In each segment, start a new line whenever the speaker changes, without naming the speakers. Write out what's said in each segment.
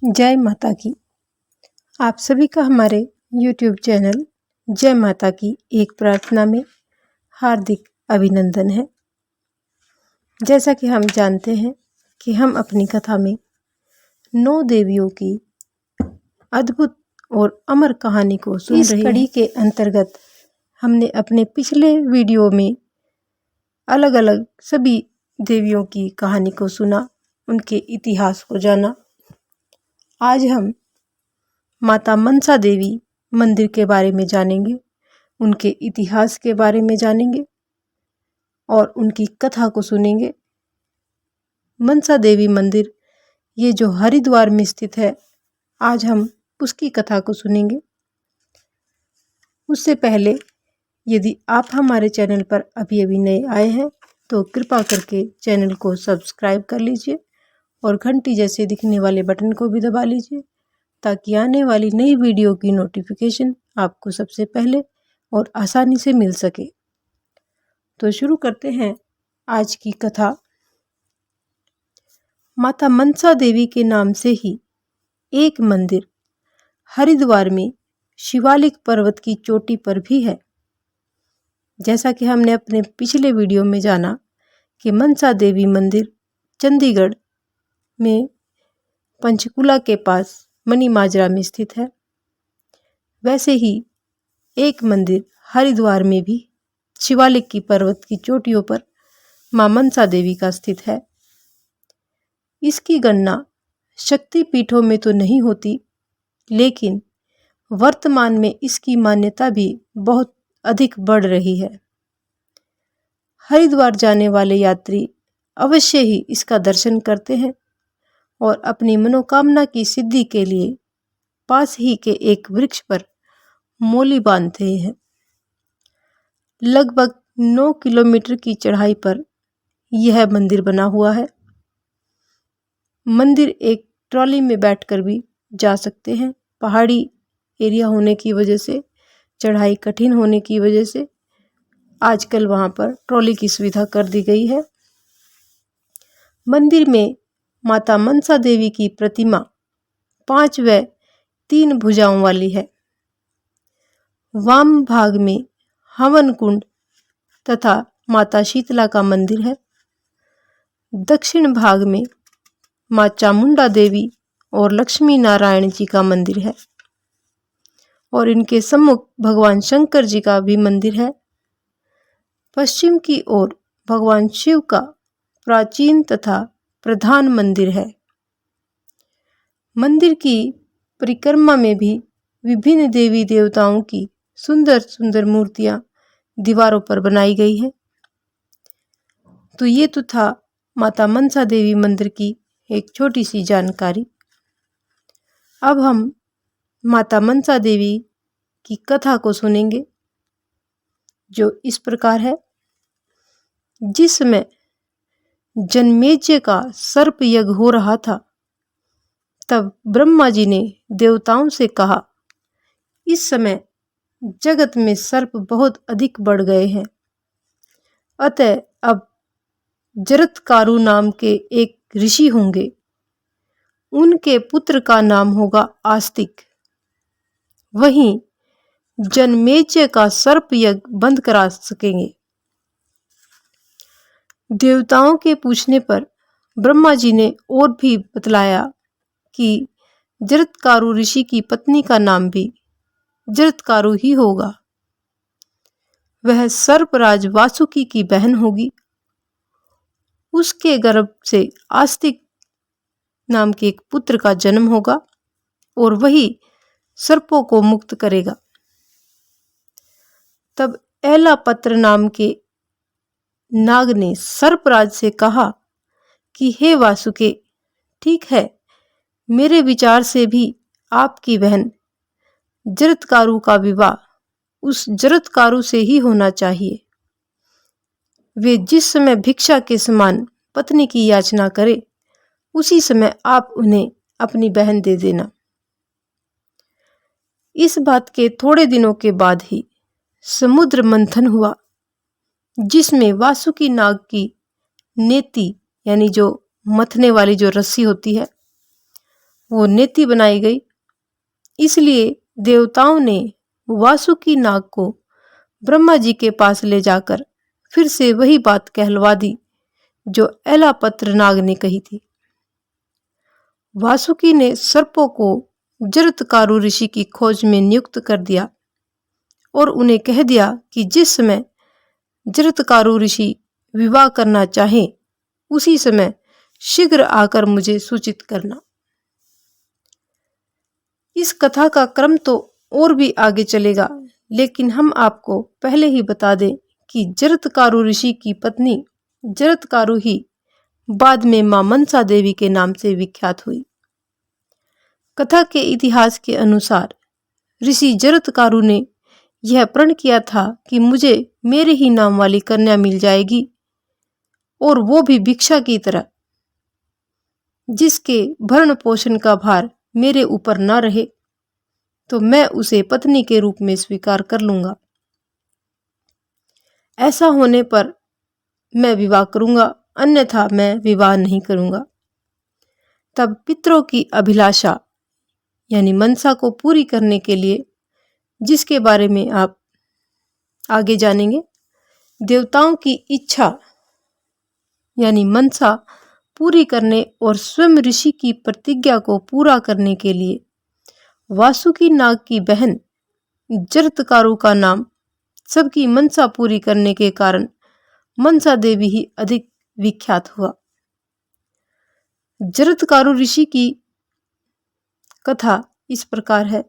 जय माता की। आप सभी का हमारे YouTube चैनल जय माता की एक प्रार्थना में हार्दिक अभिनंदन है। जैसा कि हम जानते हैं कि हम अपनी कथा में 9 देवियों की अद्भुत और अमर कहानी को सुन रहे हैं। इस कड़ी के अंतर्गत हमने अपने पिछले वीडियो में अलग अलग सभी देवियों की कहानी को सुना, उनके इतिहास को जाना। आज हम माता मनसा देवी मंदिर के बारे में जानेंगे, उनके इतिहास के बारे में जानेंगे और उनकी कथा को सुनेंगे। मनसा देवी मंदिर ये जो हरिद्वार में स्थित है, आज हम उसकी कथा को सुनेंगे। उससे पहले यदि आप हमारे चैनल पर अभी नए आए हैं तो कृपा करके चैनल को सब्सक्राइब कर लीजिए और घंटी जैसे दिखने वाले बटन को भी दबा लीजिए ताकि आने वाली नई वीडियो की नोटिफिकेशन आपको सबसे पहले और आसानी से मिल सके। तो शुरू करते हैं आज की कथा। माता मनसा देवी के नाम से ही एक मंदिर हरिद्वार में शिवालिक पर्वत की चोटी पर भी है। जैसा कि हमने अपने पिछले वीडियो में जाना कि मनसा देवी मंदिर चंडीगढ़ में पंचकुला के पास मणिमाजरा में स्थित है, वैसे ही एक मंदिर हरिद्वार में भी शिवालिक की पर्वत की चोटियों पर मां मनसा देवी का स्थित है। इसकी गणना शक्ति पीठों में तो नहीं होती, लेकिन वर्तमान में इसकी मान्यता भी बहुत अधिक बढ़ रही है। हरिद्वार जाने वाले यात्री अवश्य ही इसका दर्शन करते हैं और अपनी मनोकामना की सिद्धि के लिए पास ही के एक वृक्ष पर मोली बांधते हैं। लगभग 9 किलोमीटर की चढ़ाई पर यह मंदिर बना हुआ है। मंदिर एक ट्रॉली में बैठकर भी जा सकते हैं। पहाड़ी एरिया होने की वजह से, चढ़ाई कठिन होने की वजह से आजकल वहां पर ट्रॉली की सुविधा कर दी गई है। मंदिर में माता मनसा देवी की प्रतिमा 5 व 3 भुजाओं वाली है। वाम भाग में हवन कुंड तथा माता शीतला का मंदिर है। दक्षिण भाग में मां चामुंडा देवी और लक्ष्मी नारायण जी का मंदिर है और इनके सम्मुख भगवान शंकर जी का भी मंदिर है। पश्चिम की ओर भगवान शिव का प्राचीन तथा प्रधान मंदिर है। मंदिर की परिक्रमा में भी विभिन्न देवी देवताओं की सुंदर सुंदर मूर्तियां दीवारों पर बनाई गई हैं। तो ये तो था माता मनसा देवी मंदिर की एक छोटी सी जानकारी। अब हम माता मनसा देवी की कथा को सुनेंगे, जो इस प्रकार है। जिस समय जनमेजय का सर्प यज्ञ हो रहा था, तब ब्रह्मा जी ने देवताओं से कहा, इस समय जगत में सर्प बहुत अधिक बढ़ गए हैं, अतः अब जरत्कारु नाम के एक ऋषि होंगे, उनके पुत्र का नाम होगा आस्तिक। वहीं जनमेजय का सर्प यज्ञ बंद करा सकेंगे। देवताओं के पूछने पर ब्रह्मा जी ने और भी बतलाया कि जरत्कारु ऋषि की पत्नी का नाम भी जरत्कारु ही होगा। वह सर्पराज वासुकी की बहन होगी। उसके गर्भ से आस्तिक नाम के एक पुत्र का जन्म होगा और वही सर्पों को मुक्त करेगा। तब एलापत्र नाम के नाग ने सर्पराज से कहा कि हे वासुके, ठीक है, मेरे विचार से भी आपकी बहन जरत्कारु का विवाह उस जरत्कारु से ही होना चाहिए। वे जिस समय भिक्षा के समान पत्नी की याचना करे, उसी समय आप उन्हें अपनी बहन दे देना। इस बात के थोड़े दिनों के बाद ही समुद्र मंथन हुआ, जिसमें वासुकी नाग की नेति यानी जो मथने वाली जो रस्सी होती है, वो नेति बनाई गई। इसलिए देवताओं ने वासुकी नाग को ब्रह्मा जी के पास ले जाकर फिर से वही बात कहलवा दी जो एलापत्र नाग ने कही थी। वासुकी ने सर्पों को जरत्कारु ऋषि की खोज में नियुक्त कर दिया और उन्हें कह दिया कि जिस समय जरत्कारु ऋषि विवाह करना चाहे उसी समय शीघ्र आकर मुझे सूचित करना। इस कथा का क्रम तो और भी आगे चलेगा, लेकिन हम आपको पहले ही बता दें कि जरत्कारु ऋषि की पत्नी जरत्कारु ही बाद में मां मनसा देवी के नाम से विख्यात हुई। कथा के इतिहास के अनुसार ऋषि जरत्कारु ने यह प्रण किया था कि मुझे मेरे ही नाम वाली कन्या मिल जाएगी, और वो भी भिक्षा की तरह, जिसके भरण पोषण का भार मेरे ऊपर न रहे, तो मैं उसे पत्नी के रूप में स्वीकार कर लूंगा। ऐसा होने पर मैं विवाह करूंगा, अन्यथा मैं विवाह नहीं करूंगा। तब पितरों की अभिलाषा यानी मनसा को पूरी करने के लिए, जिसके बारे में आप आगे जानेंगे, देवताओं की इच्छा यानी मनसा पूरी करने और स्वयं ऋषि की प्रतिज्ञा को पूरा करने के लिए वासुकी नाग की बहन जरत्कारु का नाम सबकी मनसा पूरी करने के कारण मनसा देवी ही अधिक विख्यात हुआ। जरत्कारु ऋषि की कथा इस प्रकार है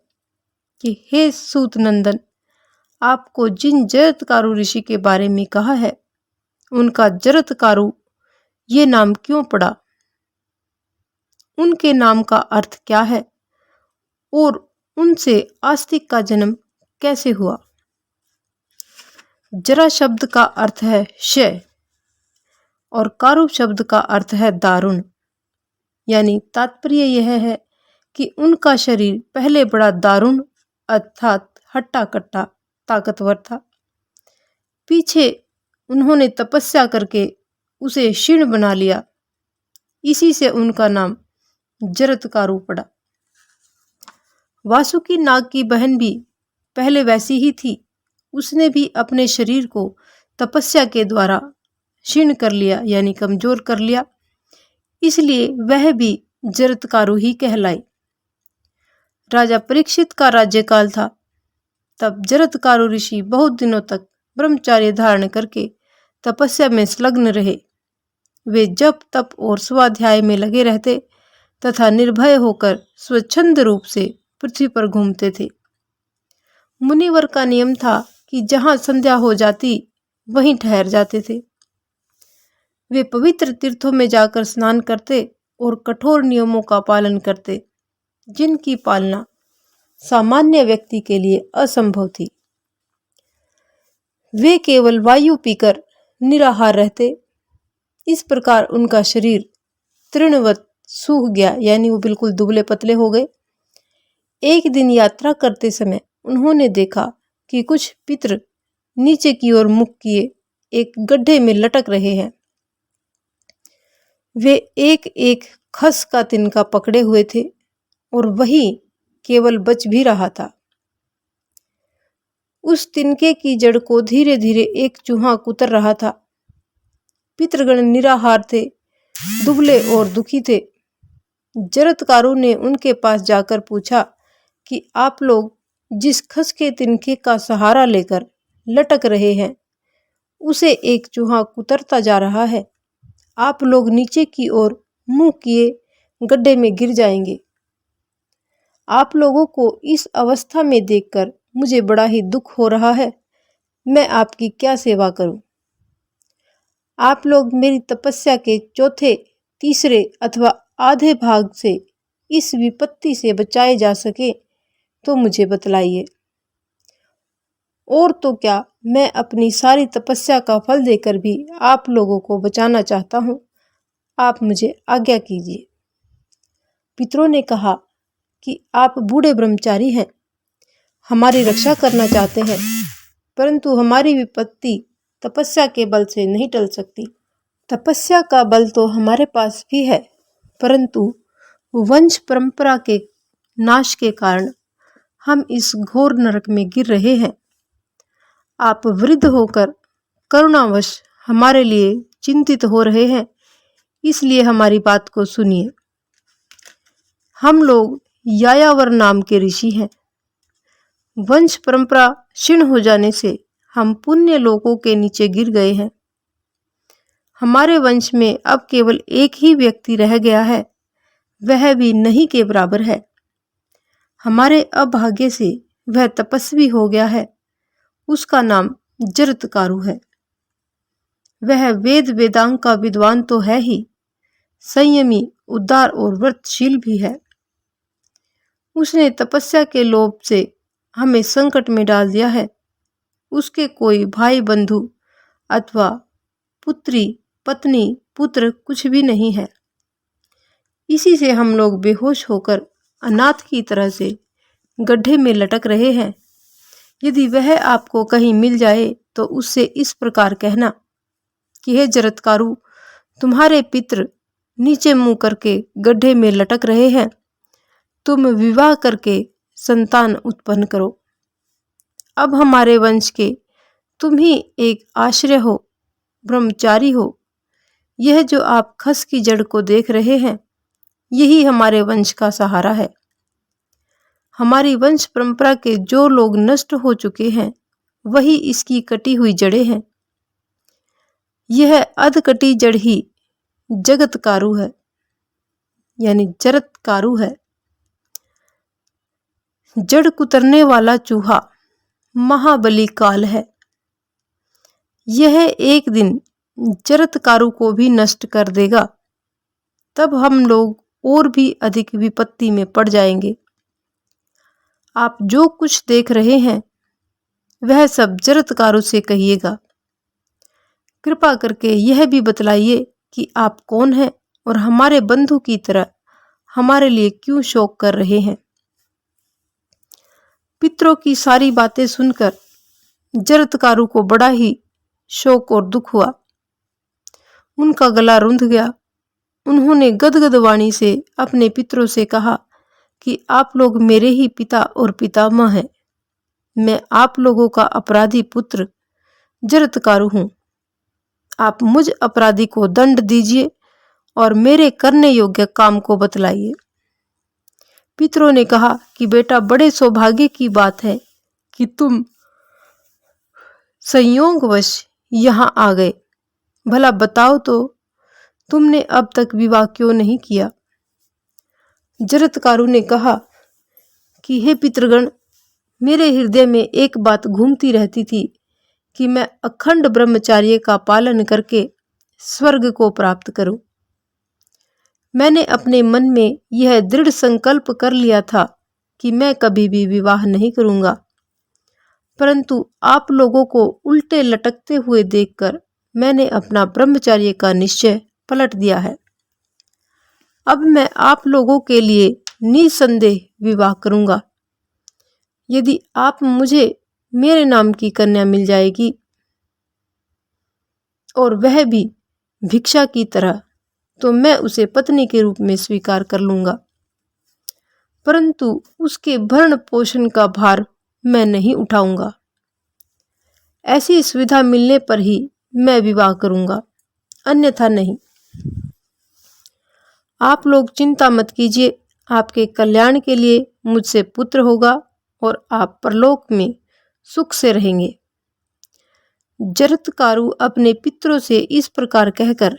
कि हे सूत नंदन, आपको जिन जरत्कारु ऋषि के बारे में कहा है उनका जरत्कारु ये नाम क्यों पड़ा, उनके नाम का अर्थ क्या है और उनसे आस्तिक का जन्म कैसे हुआ। जरा शब्द का अर्थ है क्षय और कारु शब्द का अर्थ है दारुण, यानी तात्पर्य यह है कि उनका शरीर पहले बड़ा दारुण अर्थात हट्टा कट्टा ताकतवर था। पीछे उन्होंने तपस्या करके उसे क्षीण बना लिया, इसी से उनका नाम जरत्कारु पड़ा। वासुकी नाग की बहन भी पहले वैसी ही थी, उसने भी अपने शरीर को तपस्या के द्वारा क्षीण कर लिया यानी कमजोर कर लिया, इसलिए वह भी जरत्कारु ही कहलाई। राजा परीक्षित का राज्यकाल था, तब जरत्कारु ऋषि बहुत दिनों तक ब्रह्मचार्य धारण करके तपस्या में संलग्न रहे। वे जप तप और स्वाध्याय में लगे रहते तथा निर्भय होकर स्वच्छंद रूप से पृथ्वी पर घूमते थे। मुनिवर का नियम था कि जहां संध्या हो जाती वहीं ठहर जाते थे। वे पवित्र तीर्थों में जाकर स्नान करते और कठोर नियमों का पालन करते, जिनकी पालना सामान्य व्यक्ति के लिए असंभव थी। वे केवल वायु पीकर निराहार रहते। इस प्रकार उनका शरीर तृणवत सूख गया, यानी वो बिल्कुल दुबले पतले हो गए। एक दिन यात्रा करते समय उन्होंने देखा कि कुछ पितर नीचे की ओर मुख किए एक गड्ढे में लटक रहे हैं। वे एक एक खस का तिनका पकड़े हुए थे और वही केवल बच भी रहा था। उस तिनके की जड़ को धीरे धीरे एक चूहा कुतर रहा था। पितृगण निराहार थे, दुबले और दुखी थे। जरत्कारु ने उनके पास जाकर पूछा कि आप लोग जिस खस के तिनके का सहारा लेकर लटक रहे हैं, उसे एक चूहा कुतरता जा रहा है। आप लोग नीचे की ओर मुंह किए गड्ढे में गिर जाएंगे। आप लोगों को इस अवस्था में देखकर मुझे बड़ा ही दुख हो रहा है। मैं आपकी क्या सेवा करूं? आप लोग मेरी तपस्या के चौथे, तीसरे अथवा आधे भाग से इस विपत्ति से बचाए जा सके तो मुझे बतलाइए, और तो क्या, मैं अपनी सारी तपस्या का फल देकर भी आप लोगों को बचाना चाहता हूं। आप मुझे आज्ञा कीजिए। पितरों ने कहा कि आप बूढ़े ब्रह्मचारी हैं, हमारी रक्षा करना चाहते हैं, परंतु हमारी विपत्ति तपस्या के बल से नहीं टल सकती। तपस्या का बल तो हमारे पास भी है, परंतु वंश परंपरा के नाश के कारण हम इस घोर नरक में गिर रहे हैं। आप वृद्ध होकर करुणावश हमारे लिए चिंतित हो रहे हैं, इसलिए हमारी बात को सुनिए। हम लोग यायावर नाम के ऋषि हैं। वंश परंपरा क्षीण हो जाने से हम पुण्य लोकों के नीचे गिर गए हैं। हमारे वंश में अब केवल एक ही व्यक्ति रह गया है, वह भी नहीं के बराबर है। हमारे अभाग्य से वह तपस्वी हो गया है। उसका नाम जरत्कारु है। वह वेद वेदांग का विद्वान तो है ही, संयमी, उदार और व्रतशील भी है। उसने तपस्या के लोभ से हमें संकट में डाल दिया है। उसके कोई भाई बंधु अथवा पुत्री, पत्नी, पुत्र कुछ भी नहीं है। इसी से हम लोग बेहोश होकर अनाथ की तरह से गड्ढे में लटक रहे हैं। यदि वह आपको कहीं मिल जाए तो उससे इस प्रकार कहना कि हे जरत्कारु, तुम्हारे पितृ नीचे मुंह करके गड्ढे में लटक रहे हैं। तुम विवाह करके संतान उत्पन्न करो। अब हमारे वंश के तुम ही एक आश्रय हो, ब्रह्मचारी हो। यह जो आप खस की जड़ को देख रहे हैं, यही हमारे वंश का सहारा है। हमारी वंश परंपरा के जो लोग नष्ट हो चुके हैं, वही इसकी कटी हुई जड़ें हैं। यह अधकटी जड़ ही जगतकारु है, यानी जरत्कारु है। जड़ कुतरने वाला चूहा महाबली काल है। यह एक दिन जरत्कारु को भी नष्ट कर देगा। तब हम लोग और भी अधिक विपत्ति में पड़ जाएंगे। आप जो कुछ देख रहे हैं, वह सब जरत्कारु से कहिएगा। कृपा करके यह भी बतलाइए कि आप कौन हैं और हमारे बंधु की तरह हमारे लिए क्यों शोक कर रहे हैं। पितरों की सारी बातें सुनकर जरत्कारु को बड़ा ही शोक और दुख हुआ। उनका गला रुंध गया। उन्होंने गदगद वाणी से अपने पितरों से कहा कि आप लोग मेरे ही पिता और पितामह हैं। मैं आप लोगों का अपराधी पुत्र जरत्कारु हूँ। आप मुझ अपराधी को दंड दीजिए और मेरे करने योग्य काम को बतलाइए। पितरों ने कहा कि बेटा, बड़े सौभाग्य की बात है कि तुम संयोगवश यहाँ आ गए। भला बताओ तो तुमने अब तक विवाह क्यों नहीं किया? जरत्कारु ने कहा कि हे पितृगण, मेरे हृदय में एक बात घूमती रहती थी कि मैं अखंड ब्रह्मचर्य का पालन करके स्वर्ग को प्राप्त करूं। मैंने अपने मन में यह दृढ़ संकल्प कर लिया था कि मैं कभी भी विवाह नहीं करूंगा, परंतु आप लोगों को उल्टे लटकते हुए देखकर मैंने अपना ब्रह्मचर्य का निश्चय पलट दिया है। अब मैं आप लोगों के लिए निसंदेह विवाह करूंगा। यदि आप मुझे मेरे नाम की कन्या मिल जाएगी और वह भी भिक्षा की तरह, तो मैं उसे पत्नी के रूप में स्वीकार कर लूंगा, परंतु उसके भरण पोषण का भार मैं नहीं उठाऊंगा। ऐसी सुविधा मिलने पर ही मैं विवाह करूंगा, अन्यथा नहीं। आप लोग चिंता मत कीजिए। आपके कल्याण के लिए मुझसे पुत्र होगा और आप परलोक में सुख से रहेंगे। जरत्कारु अपने पितरों से इस प्रकार कहकर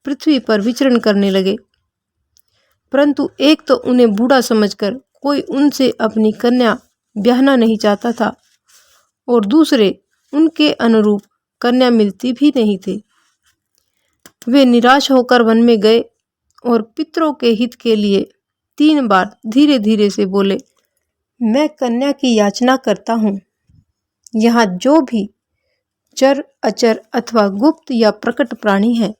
पृथ्वी पर विचरण करने लगे, परंतु एक तो उन्हें बूढ़ा समझकर कोई उनसे अपनी कन्या ब्याहना नहीं चाहता था, और दूसरे उनके अनुरूप कन्या मिलती भी नहीं थी। वे निराश होकर वन में गए और पितरों के हित के लिए 3 बार धीरे धीरे से बोले, मैं कन्या की याचना करता हूँ। यहाँ जो भी चर, अचर अथवा गुप्त या प्रकट प्राणी है,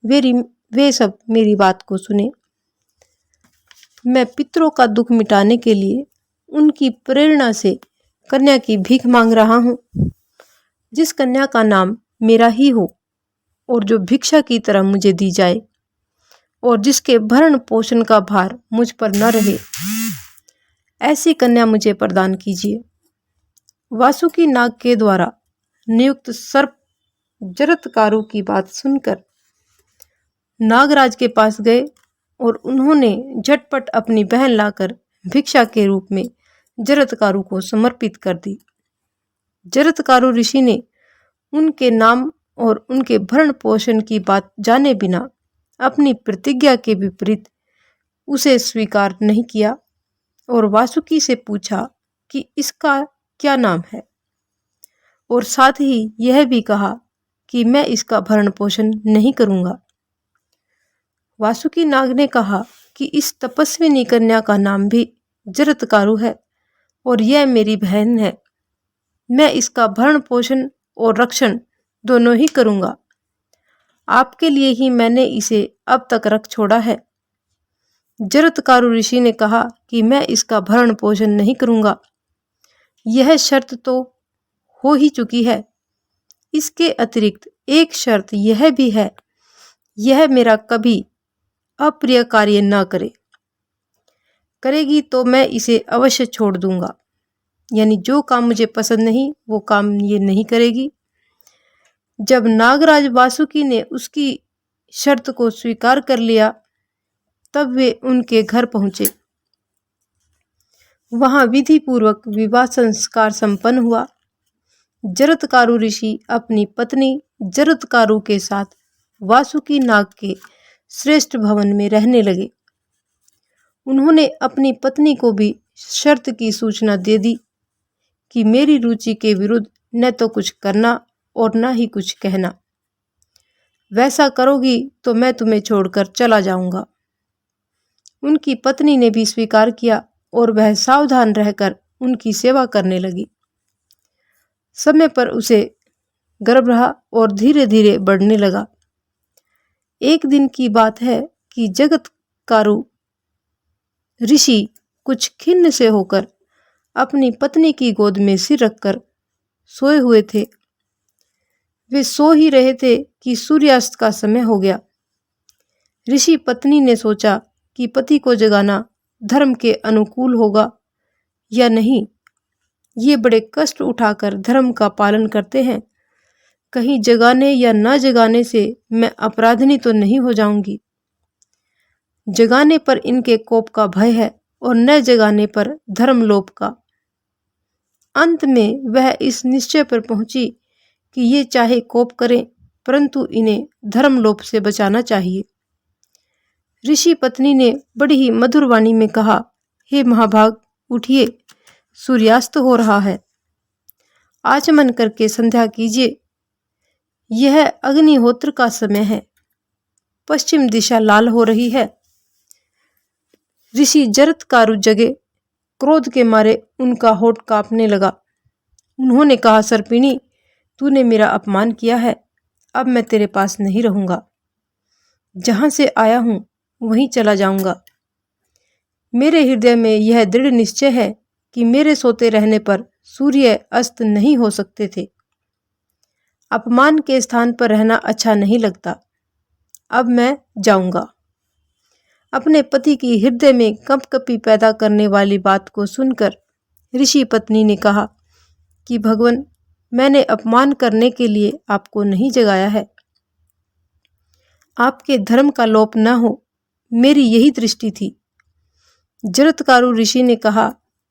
वे सब मेरी बात को सुने। मैं पितरों का दुख मिटाने के लिए उनकी प्रेरणा से कन्या की भीख मांग रहा हूँ। जिस कन्या का नाम मेरा ही हो और जो भिक्षा की तरह मुझे दी जाए, और जिसके भरण पोषण का भार मुझ पर न रहे, ऐसी कन्या मुझे प्रदान कीजिए। वासुकी नाग के द्वारा नियुक्त सर्प जरत्कारु की बात सुनकर नागराज के पास गए और उन्होंने झटपट अपनी बहन लाकर भिक्षा के रूप में जरत्कारु को समर्पित कर दी। जरत्कारु ऋषि ने उनके नाम और उनके भरण पोषण की बात जाने बिना अपनी प्रतिज्ञा के विपरीत उसे स्वीकार नहीं किया और वासुकी से पूछा कि इसका क्या नाम है, और साथ ही यह भी कहा कि मैं इसका भरण पोषण नहीं करूंगा। वासुकी नाग ने कहा कि इस तपस्विनी कन्या का नाम भी जरत्कारु है और यह मेरी बहन है। मैं इसका भरण पोषण और रक्षण दोनों ही करूंगा। आपके लिए ही मैंने इसे अब तक रख छोड़ा है। जरत्कारु ऋषि ने कहा कि मैं इसका भरण पोषण नहीं करूंगा। यह शर्त तो हो ही चुकी है। इसके अतिरिक्त एक शर्त यह भी है, यह मेरा कभी अप्रिय कार्य न करे। करेगी तो मैं इसे अवश्य छोड़ दूंगा। यानी जो काम मुझे पसंद नहीं वो काम ये नहीं करेगी। जब नागराज वासुकी ने उसकी शर्त को स्वीकार कर लिया तब वे उनके घर पहुंचे। वहां विधि पूर्वक विवाह संस्कार संपन्न हुआ। जरत्कारु ऋषि अपनी पत्नी जरत्कारु के साथ वासुकी नाग के श्रेष्ठ भवन में रहने लगे। उन्होंने अपनी पत्नी को भी शर्त की सूचना दे दी कि मेरी रुचि के विरुद्ध न तो कुछ करना और न ही कुछ कहना। वैसा करोगी तो मैं तुम्हें छोड़कर चला जाऊंगा। उनकी पत्नी ने भी स्वीकार किया और वह सावधान रहकर उनकी सेवा करने लगी। समय पर उसे गर्भ रहा और धीरे धीरे बढ़ने लगा। एक दिन की बात है कि जरत्कारु ऋषि कुछ खिन्न से होकर अपनी पत्नी की गोद में सिर रखकर सोए हुए थे। वे सो ही रहे थे कि सूर्यास्त का समय हो गया। ऋषि पत्नी ने सोचा कि पति को जगाना धर्म के अनुकूल होगा या नहीं। ये बड़े कष्ट उठाकर धर्म का पालन करते हैं। कहीं जगाने या न जगाने से मैं अपराधिनी तो नहीं हो जाऊंगी। जगाने पर इनके कोप का भय है और न जगाने पर धर्मलोप का। अंत में वह इस निश्चय पर पहुंची कि ये चाहे कोप करें परंतु इन्हें धर्मलोप से बचाना चाहिए। ऋषि पत्नी ने बड़ी ही मधुर वाणी में कहा, हे महाभाग, उठिए, सूर्यास्त हो रहा है। आचमन करके संध्या कीजिए। यह अग्निहोत्र का समय है। पश्चिम दिशा लाल हो रही है। ऋषि जरत्कारु जगे। क्रोध के मारे उनका होठ कांपने लगा। उन्होंने कहा, सर्पिणी, तूने मेरा अपमान किया है। अब मैं तेरे पास नहीं रहूंगा। जहां से आया हूं वहीं चला जाऊंगा। मेरे हृदय में यह दृढ़ निश्चय है कि मेरे सोते रहने पर सूर्य अस्त नहीं हो सकते थे। अपमान के स्थान पर रहना अच्छा नहीं लगता। अब मैं जाऊंगा। अपने पति की हृदय में कंपकपी पैदा करने वाली बात को सुनकर ऋषि पत्नी ने कहा कि भगवान, मैंने अपमान करने के लिए आपको नहीं जगाया है। आपके धर्म का लोप न हो, मेरी यही दृष्टि थी। जरत्कारु ऋषि ने कहा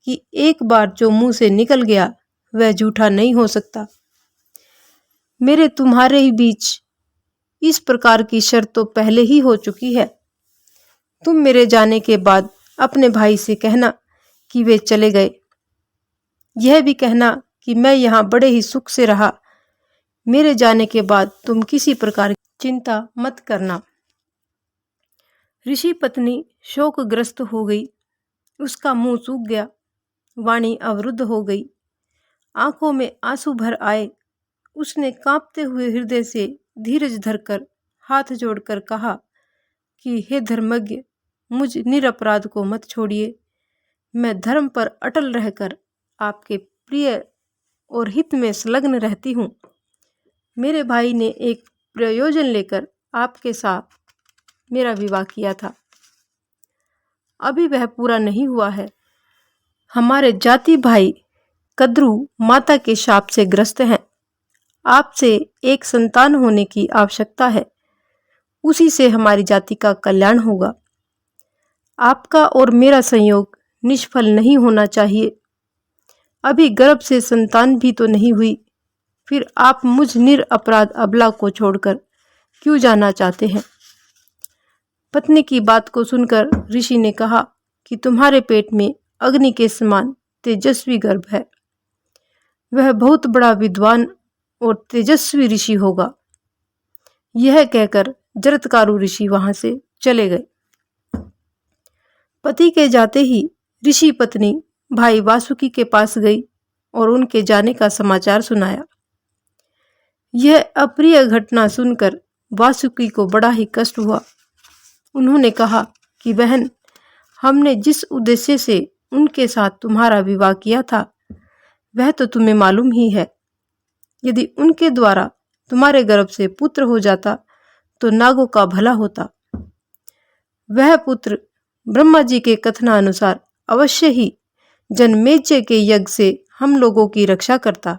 कि एक बार जो मुंह से निकल गया वह झूठा नहीं हो सकता। मेरे तुम्हारे ही बीच इस प्रकार की शर्त तो पहले ही हो चुकी है। तुम मेरे जाने के बाद अपने भाई से कहना कि वे चले गए। यह भी कहना कि मैं यहाँ बड़े ही सुख से रहा। मेरे जाने के बाद तुम किसी प्रकार की चिंता मत करना। ऋषि पत्नी शोकग्रस्त हो गई। उसका मुंह सूख गया, वाणी अवरुद्ध हो गई, आंखों में आंसू भर आए। उसने कांपते हुए हृदय से धीरज धरकर हाथ जोड़कर कहा कि हे धर्मज्ञ, मुझ निरपराध को मत छोड़िए। मैं धर्म पर अटल रहकर आपके प्रिय और हित में संलग्न रहती हूँ। मेरे भाई ने एक प्रयोजन लेकर आपके साथ मेरा विवाह किया था। अभी वह पूरा नहीं हुआ है। हमारे जाति भाई कद्रू माता के शाप से ग्रस्त हैं। आपसे एक संतान होने की आवश्यकता है, उसी से हमारी जाति का कल्याण होगा। आपका और मेरा संयोग निष्फल नहीं होना चाहिए। अभी गर्भ से संतान भी तो नहीं हुई, फिर आप मुझ निरपराध अबला को छोड़कर क्यों जाना चाहते हैं? पत्नी की बात को सुनकर ऋषि ने कहा कि तुम्हारे पेट में अग्नि के समान तेजस्वी गर्भ है। वह बहुत बड़ा विद्वान और तेजस्वी ऋषि होगा। यह कहकर जरत्कारु ऋषि वहां से चले गए। पति के जाते ही ऋषि पत्नी भाई वासुकी के पास गई और उनके जाने का समाचार सुनाया। यह अप्रिय घटना सुनकर वासुकी को बड़ा ही कष्ट हुआ। उन्होंने कहा कि बहन, हमने जिस उद्देश्य से उनके साथ तुम्हारा विवाह किया था वह तो तुम्हें मालूम ही है। यदि उनके द्वारा तुम्हारे गर्भ से पुत्र हो जाता तो नागों का भला होता। वह पुत्र ब्रह्मा जी के कथनानुसार अवश्य ही जन्मेजय के यज्ञ से हम लोगों की रक्षा करता।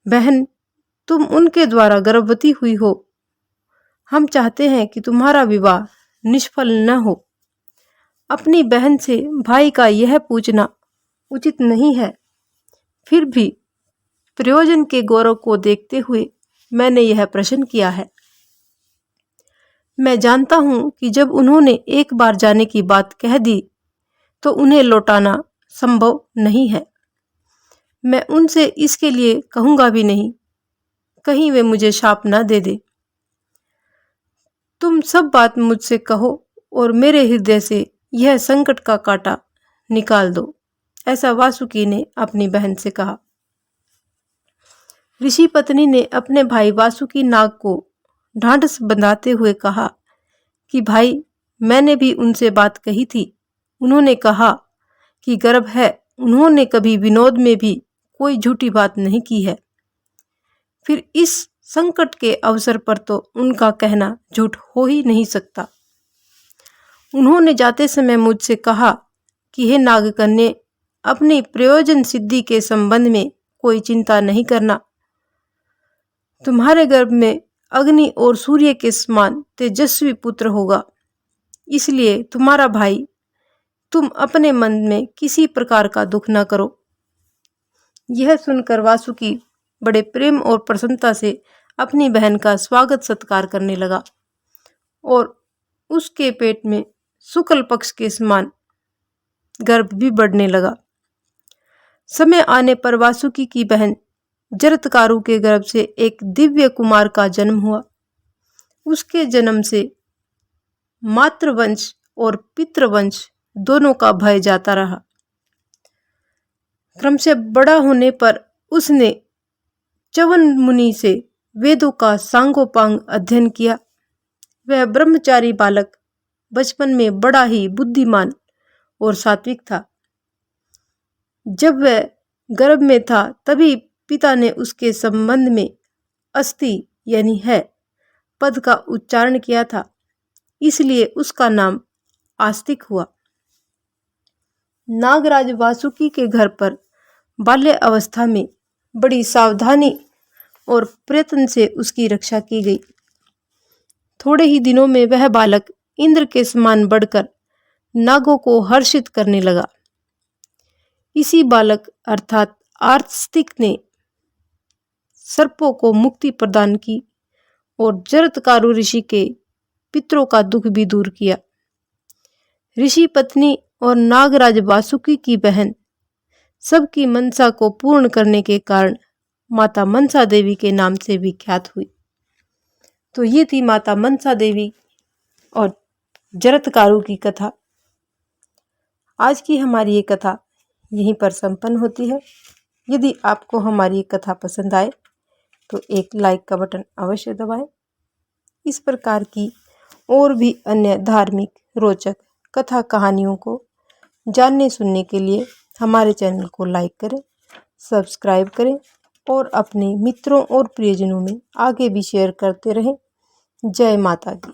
बहन, तुम उनके द्वारा गर्भवती हुई हो। हम चाहते हैं कि तुम्हारा विवाह निष्फल न हो। अपनी बहन से भाई का यह पूछना उचित नहीं है, फिर भी प्रयोजन के गौरव को देखते हुए मैंने यह प्रश्न किया है। मैं जानता हूं कि जब उन्होंने एक बार जाने की बात कह दी तो उन्हें लौटाना संभव नहीं है। मैं उनसे इसके लिए कहूंगा भी नहीं, कहीं वे मुझे शाप न दे दे। तुम सब बात मुझसे कहो और मेरे हृदय से यह संकट का कांटा निकाल दो, ऐसा वासुकी ने अपनी बहन से कहा। ऋषि पत्नी ने अपने भाई वासुकी नाग को ढांढस बंधाते हुए कहा कि भाई, मैंने भी उनसे बात कही थी। उन्होंने कहा कि गर्भ है। उन्होंने कभी विनोद में भी कोई झूठी बात नहीं की है। फिर इस संकट के अवसर पर तो उनका कहना झूठ हो ही नहीं सकता। उन्होंने जाते समय मुझसे कहा कि हे नागकन्या, अपनी प्रयोजन सिद्धि के संबंध में कोई चिंता नहीं करना। तुम्हारे गर्भ में अग्नि और सूर्य के समान तेजस्वी पुत्र होगा। इसलिए तुम्हारा भाई, तुम अपने मन में किसी प्रकार का दुख न करो। यह सुनकर वासुकी बड़े प्रेम और प्रसन्नता से अपनी बहन का स्वागत सत्कार करने लगा और उसके पेट में शुक्ल पक्ष के समान गर्भ भी बढ़ने लगा। समय आने पर वासुकी की बहन जरत्कारु के गर्भ से एक दिव्य कुमार का जन्म हुआ। उसके जन्म से मातृवंश और पितृवंश दोनों का भय जाता रहा। क्रम से बड़ा होने पर उसने च्यवन मुनि से वेदों का सांगोपांग अध्ययन किया। वह ब्रह्मचारी बालक बचपन में बड़ा ही बुद्धिमान और सात्विक था। जब वह गर्भ में था तभी पिता ने उसके संबंध में अस्ति यानी है पद का उच्चारण किया था, इसलिए उसका नाम आस्तिक हुआ। नागराज वासुकी के घर पर बाल्य अवस्था में बड़ी सावधानी और प्रयत्न से उसकी रक्षा की गई। थोड़े ही दिनों में वह बालक इंद्र के समान बढ़कर नागों को हर्षित करने लगा। इसी बालक अर्थात आस्तिक ने सर्पों को मुक्ति प्रदान की और जरत्कारु ऋषि के पितरों का दुख भी दूर किया। ऋषि पत्नी और नागराज वासुकी की बहन सबकी मनसा को पूर्ण करने के कारण माता मनसा देवी के नाम से विख्यात हुई। तो ये थी माता मनसा देवी और जरत्कारु की कथा। आज की हमारी ये कथा यहीं पर संपन्न होती है। यदि आपको हमारी ये कथा पसंद आए तो एक लाइक का बटन अवश्य दबाएं। इस प्रकार की और भी अन्य धार्मिक रोचक कथा कहानियों को जानने सुनने के लिए हमारे चैनल को लाइक करें, सब्सक्राइब करें और अपने मित्रों और प्रियजनों में आगे भी शेयर करते रहें। जय माता दी।